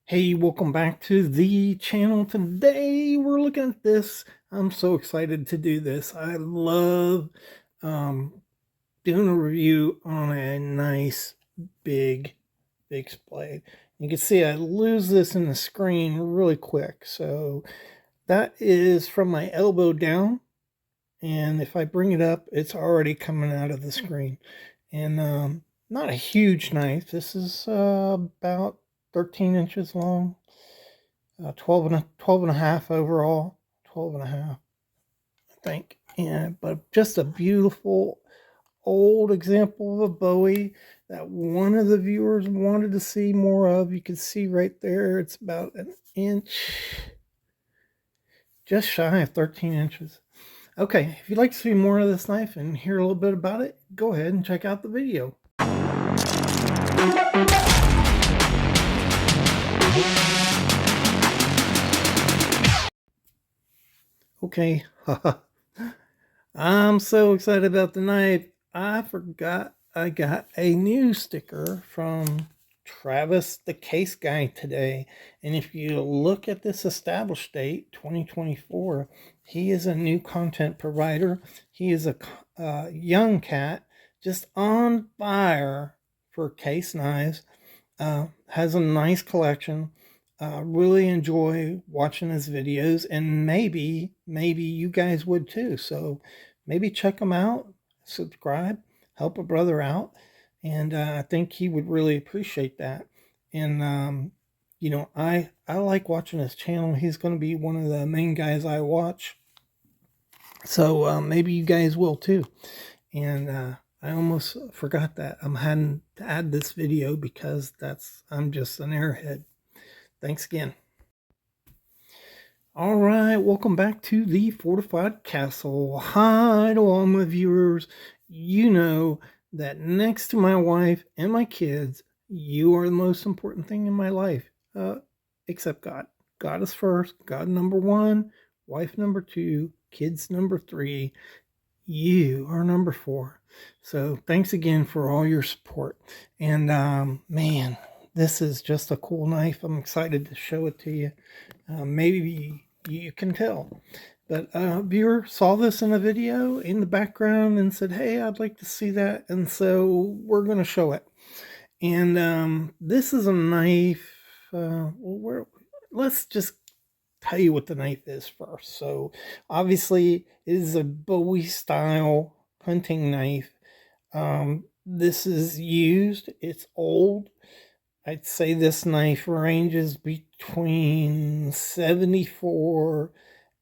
Hey, welcome back to the channel. Today we're looking at this. I'm so excited to do this. I love um, doing a review on a nice big blade. You can see I lose this in the screen really quick. So that is from my elbow down. And if I bring it up, it's already coming out of the screen. And not a huge knife. This is about 13 inches long, 12 and a half overall, 12 and a half, I think. And but just a beautiful old example of a bowie that one of the viewers wanted to see more of. You can see right there, it's about an inch, just shy of 13 inches. Okay, if you'd like to see more of this knife and hear a little bit about it, go ahead and check out the video. Okay, I'm so excited about the knife. I forgot I got a new sticker from Travis the Case Guy today. And if you look at this established date, 2024, he is a new content provider. He is a young cat just on fire for case knives. Has a nice collection. Really enjoy watching his videos, and maybe you guys would too. So maybe check him out, subscribe, help a brother out, and I think he would really appreciate that. And I like watching his channel. He's going to be one of the main guys I watch. So maybe you guys will too. And I almost forgot that I'm having to add this video because I'm just an airhead. Thanks again. All right, welcome back to the Fortified Castle. Hi to all my viewers. You know that next to my wife and my kids, you are the most important thing in my life, except God. God is first, God number one, wife number two, kids number three. You are number four. So thanks again for all your support. And man, this is just a cool knife. I'm excited to show it to you. Maybe you can tell. But a viewer saw this in a video in the background and said, hey, I'd like to see that. And so we're going to show it. And this is a knife. Let's just tell you what the knife is first. So obviously it is a bowie style hunting knife. This is used, it's old. I'd say this knife ranges between 74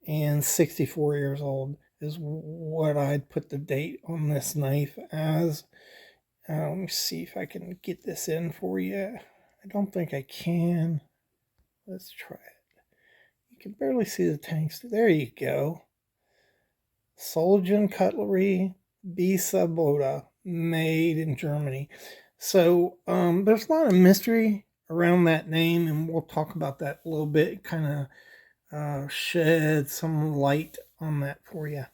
and 64 years old is what I'd put the date on this knife as. Let me see if I can get this in for you. I don't think I can. Let's try it. You can barely see the tanks. There you go. Soljan Cutlery B. Saboda, made in Germany. So there's a lot of mystery around that name, and we'll talk about that a little bit, kind of shed some light on that for you.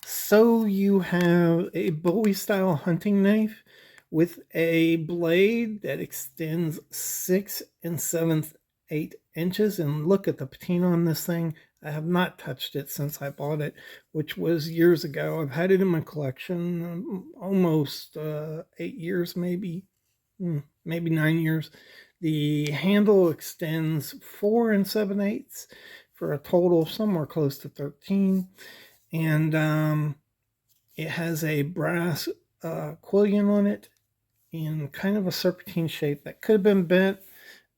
So you have a bowie style hunting knife with a blade that extends 6 7/8 inches. And look at the patina on this thing. I have not touched it since I bought it, which was years ago. I've had it in my collection almost 8 years, maybe 9 years. The handle extends 4 7/8 for a total of somewhere close to 13. And it has a brass quillion on it in kind of a serpentine shape that could have been bent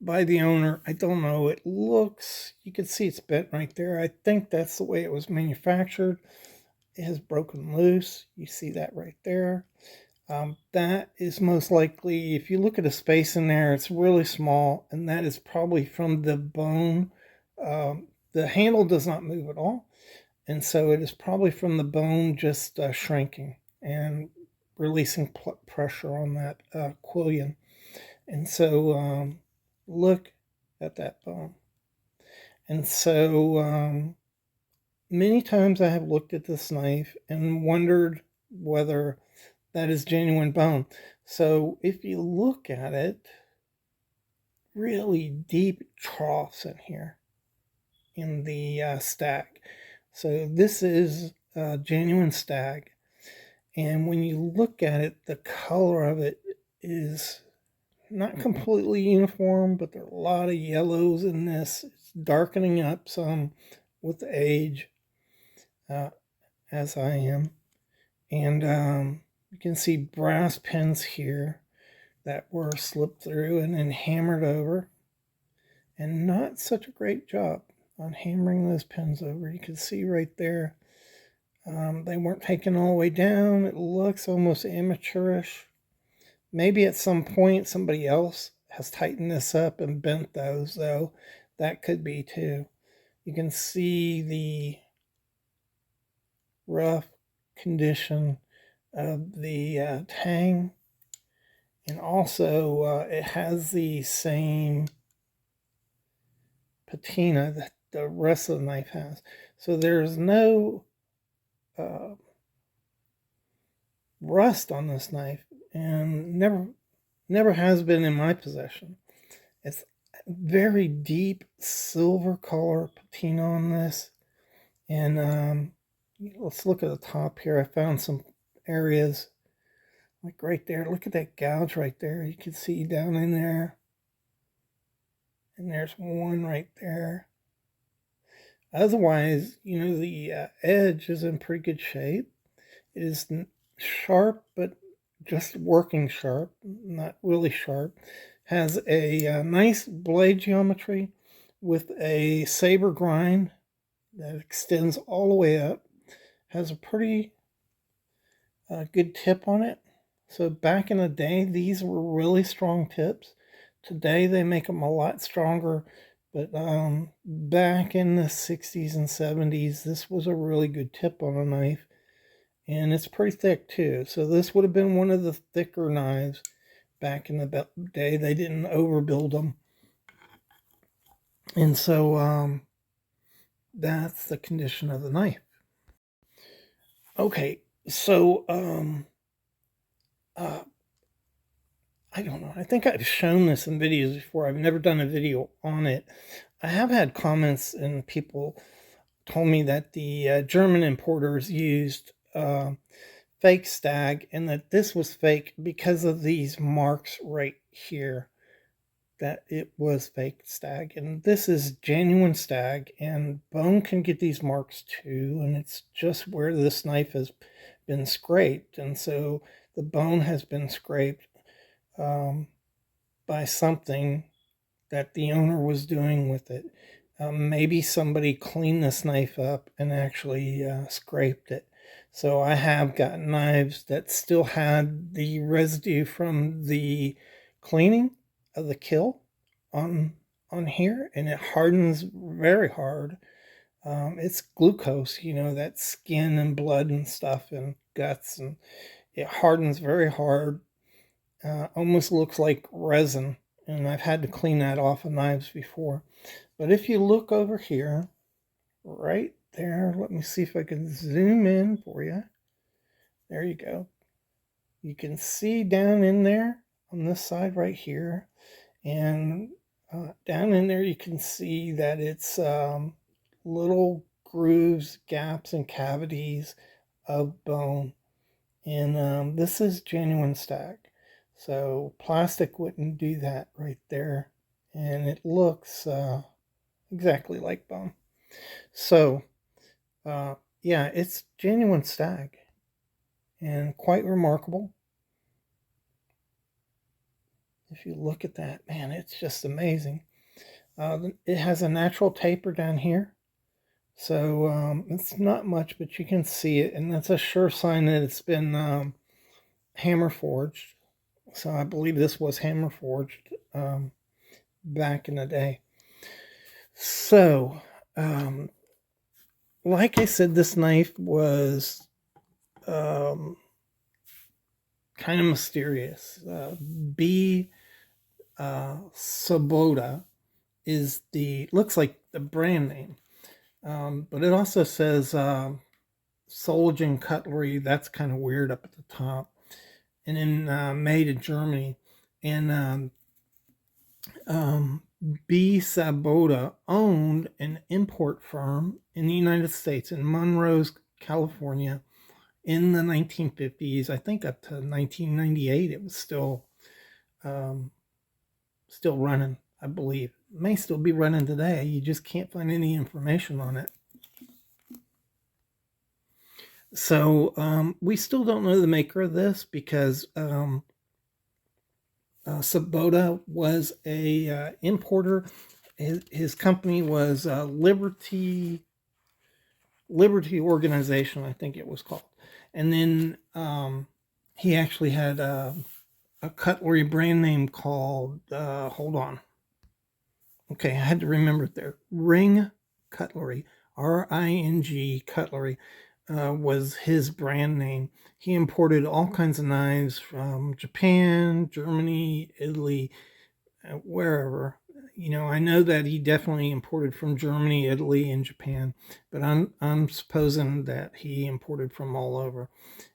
by the owner. I don't know. It looks, you can see it's bent right there. I think that's the way it was manufactured. It has broken loose. You see that right there. That is most likely, if you look at a space in there, it's really small, and that is probably from the bone. The handle does not move at all. And so it is probably from the bone just shrinking and releasing pressure on that quillion. And so look at that bone. And so many times I have looked at this knife and wondered whether that is genuine bone. So if you look at it, really deep troughs in here in the stag. So this is a genuine stag. And when you look at it, the color of it is not completely uniform, but there are a lot of yellows in this. It's darkening up some with age, uh, as I am. And you can see brass pins here that were slipped through and then hammered over. And not such a great job on hammering those pins over. You can see right there, they weren't taken all the way down. It looks almost amateurish. Maybe at some point somebody else has tightened this up and bent those, though. That could be too. You can see the rough condition of the tang, and also it has the same patina that the rest of the knife has. So there's no uh, rust on this knife, and never has been in my possession. It's very deep silver color patina on this. And let's look at the top here. I found some areas like right there. Look at that gouge right there. You can see down in there. And there's one right there. Otherwise, the edge is in pretty good shape. It is sharp, but just working sharp, not really sharp. Has a nice blade geometry with a saber grind that extends all the way up. Has a pretty good tip on it. So back in the day, these were really strong tips. Today, they make them a lot stronger. But back in the 60s and 70s, this was a really good tip on a knife. And it's pretty thick too. So this would have been one of the thicker knives back in the day. They didn't overbuild them. And so that's the condition of the knife. Okay, so I don't know. I think I've shown this in videos before. I've never done a video on it. I have had comments and people told me that the German importers used fake stag and that this was fake because of these marks right here, that it was fake stag. And this is genuine stag, and bone can get these marks too, and it's just where this knife has been scraped. And so the bone has been scraped by something that the owner was doing with it. Maybe somebody cleaned this knife up and actually scraped it. So I have got knives that still had the residue from the cleaning of the kill on here, and it hardens very hard. It's glucose, that skin and blood and stuff and guts, and it hardens very hard. Almost looks like resin, and I've had to clean that off of knives before. But if you look over here, right there, let me see if I can zoom in for you. There you go. You can see down in there on this side right here, and down in there you can see that it's little grooves, gaps, and cavities of bone. And this is genuine stag. So plastic wouldn't do that right there. And it looks exactly like bone. So, yeah, it's genuine stag and quite remarkable. If you look at that, man, it's just amazing. It has a natural taper down here. So it's not much, but you can see it. And that's a sure sign that it's been hammer forged. So I believe this was hammer forged back in the day. So, like I said, this knife was kind of mysterious. B. Sabota looks like the brand name, but it also says Solgen Cutlery. That's kind of weird up at the top, and then made in Germany. And B. Sabota owned an import firm in the United States in Monroe, California in the 1950s. I think up to 1998 it was um, still running, I believe. It may still be running today. You just can't find any information on it. So we still don't know the maker of this because Sabota was a importer. His company was Liberty Organization, I think it was called. And then he actually had a cutlery brand name called, hold on. Okay, I had to remember it there. Ring Cutlery, Ring Cutlery, was his brand name. He imported all kinds of knives from Japan, Germany, Italy, wherever. You know, I know that he definitely imported from Germany, Italy, and Japan, but I'm supposing that he imported from all over.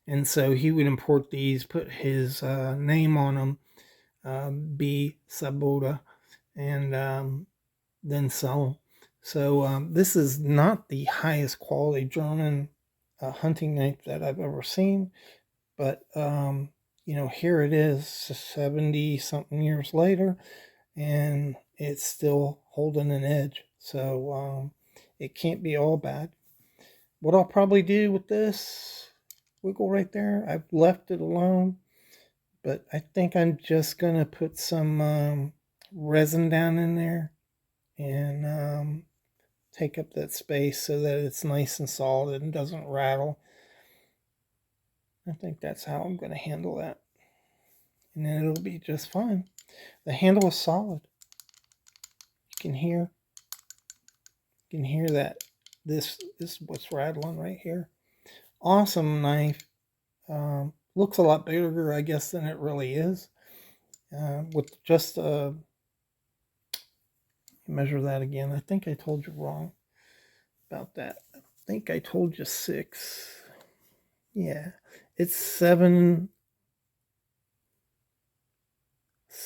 And so he would import these, put his name on them, B. Sabota, and then sell them. So this is not the highest quality German hunting knife that I've ever seen, but you know, here it is 70 something years later, and it's still holding an edge. So it can't be all bad. What I'll probably do with this wiggle right there, I've left it alone, but I think I'm just gonna put some resin down in there and take up that space so that it's nice and solid and doesn't rattle. I think that's how I'm going to handle that. And then it'll be just fine. The handle is solid. You can hear that. This is what's rattling right here. Awesome knife. Looks a lot bigger, I guess, than it really is. With just measure that again. I think I told you wrong about that. I think I told you 6. Yeah, it's 7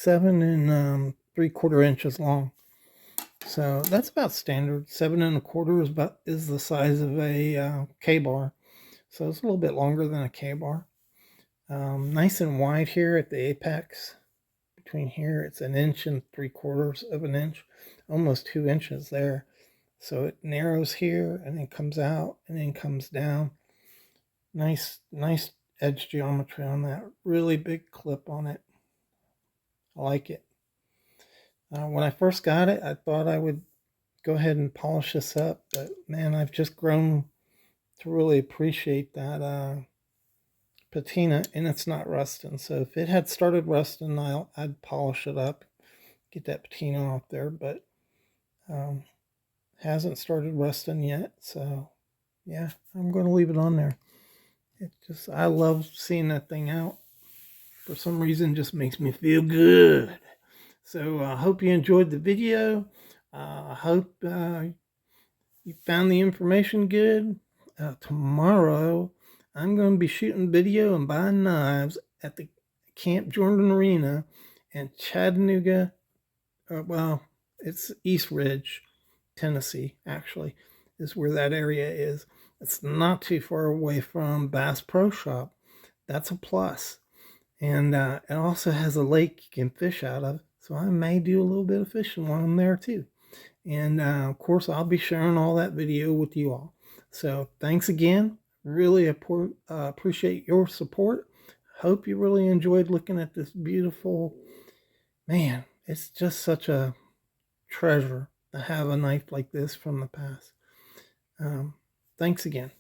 and 3/4 inches long. So that's about standard. 7 1/4 is the size of a K-bar. So it's a little bit longer than a K-bar. Nice and wide here at the apex. Between here, it's 1 inch and 3/4 of an inch, almost 2 inches there. So it narrows here and then comes out and then comes down. Nice edge geometry on that. Really big clip on it. I like it. When I first got it, I thought I would go ahead and polish this up, but man, I've just grown to really appreciate that patina, and it's not rusting. So if it had started rusting, I'd polish it up, get that patina off there, but hasn't started rusting yet. So yeah, I'm going to leave it on there. I love seeing that thing out. For some reason, just makes me feel good. So I hope you enjoyed the video. I hope you found the information good. Tomorrow, I'm going to be shooting video and buying knives at the Camp Jordan Arena in Chattanooga. Well, it's East Ridge, Tennessee, actually, is where that area is. It's not too far away from Bass Pro Shop. That's a plus. And it also has a lake you can fish out of. So I may do a little bit of fishing while I'm there too. And of course, I'll be sharing all that video with you all. So thanks again. Really appreciate your support. Hope you really enjoyed looking at this beautiful, man, it's just such a treasure to have a knife like this from the past. Thanks again.